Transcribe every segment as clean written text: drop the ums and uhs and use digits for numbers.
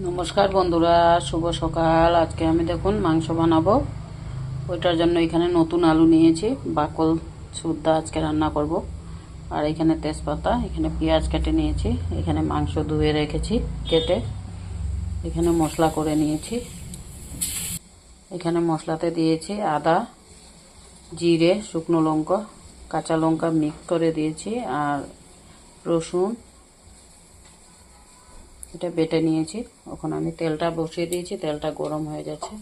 নমস্কার বন্ধুরা, শুভ সকাল। আজকে আমি দেখুন মাংস বানাবো। ওইটার জন্য এখানে নতুন আলু নিয়েছি, বাকল সুদ্ধা আজকে রান্না করব। আর এখানে তেজপাতা, এখানে পেঁয়াজ কেটে নিয়েছি, এখানে মাংস ধুয়ে রেখেছি কেটে, এখানে মশলা করে নিয়েছি। এখানে মশলাতে দিয়েছি আদা, জিরে, শুকনো লঙ্কা, কাঁচা লঙ্কা মিক্স করে দিয়েছি, আর রসুন এটা বেটে নিয়েছি। এখন আমি তেলটা বসিয়ে দিয়েছি, তেলটা গরম হয়ে যাচ্ছে,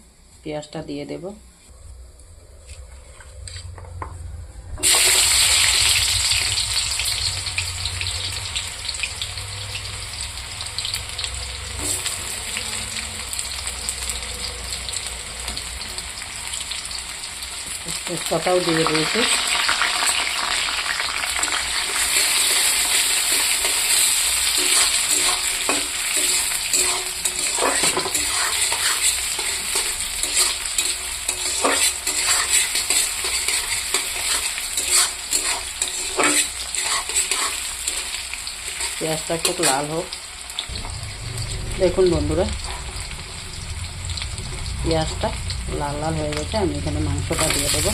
পেঁয়াজটা দিয়ে দেব। তেজপাতাও দিয়ে দিয়েছি। পেঁয়াজটা খুব লাল হোক। দেখুন বন্ধুরা, পেঁয়াজটা লাল লাল হয়ে গেছে। আমি এখানে মাংসটা দিয়ে দেবো।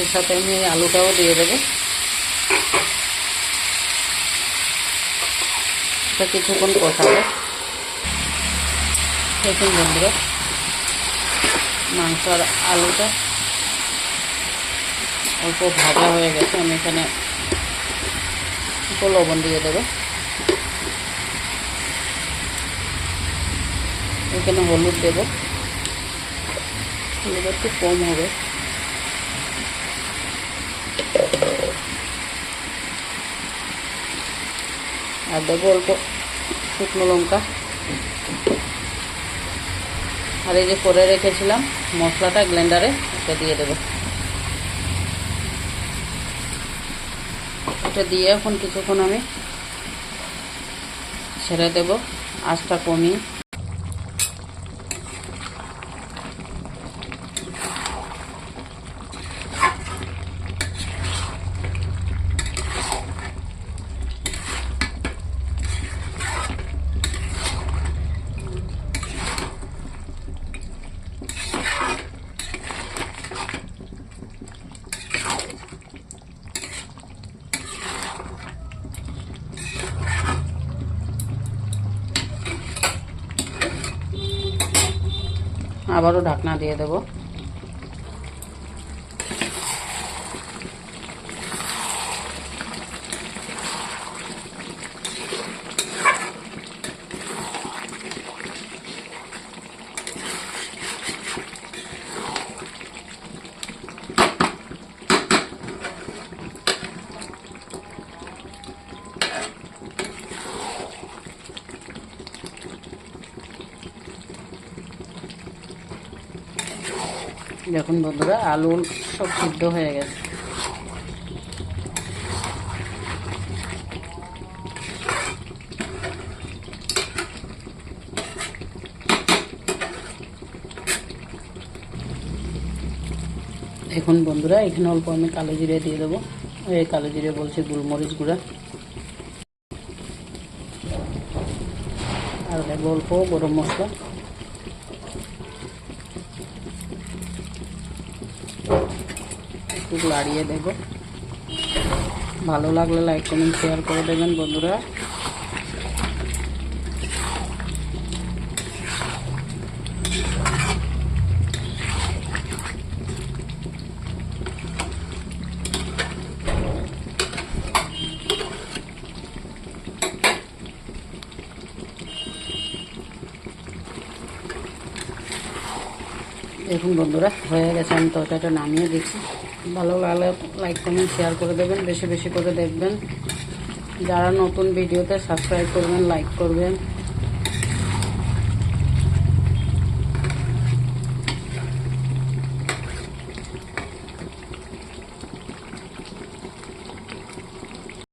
এর সাথে আমি আলুটাও দিয়ে দেবো। এটা কিছুক্ষণ কষাবো। দেখুন বন্ধুরা, মাংস আর আলুটা অল্প ভাজা হয়ে গেছে। আমি এখানে একটু লবণ দিয়ে দেবো। এখানে হলুদ দেব, হলুদ একটু কম হবে। আর দেবো অল্প শুকনো লঙ্কা। আর এই যে করে রেখেছিলাম মশলাটা গ্রাইন্ডারে, এটা দিয়ে দেবো। এটা দিয়ে এখন কিছুক্ষণ আমি ছেড়ে দেব, আঁচটা কমিয়ে। আবারও ঢাকনা দিয়ে দেব। দেখুন বন্ধুরা, আলু সব সিদ্ধ হয়ে গেছে। এখন বন্ধুরা, এখানে অল্প আমি কালো জিরে দিয়ে দেবো। এই কালো জিরে বলছি গোলমরিচ গুঁড়া। আর দেবো অল্প গরম মশলা। একটু লাড়িয়ে দেব। ভালো লাগলে লাইক কমেন্ট শেয়ার করে দেবেন বন্ধুরা। দেখুন বন্ধুরা, হয়ে গেছে। আমি তরকারিটা নামিয়ে দিচ্ছি। ভালো লাগলে লাইক কমেন্ট শেয়ার করে দেবেন, বেশি বেশি করে দেখবেন। যারা নতুন ভিডিওতে সাবস্ক্রাইব করবেন, লাইক করবেন।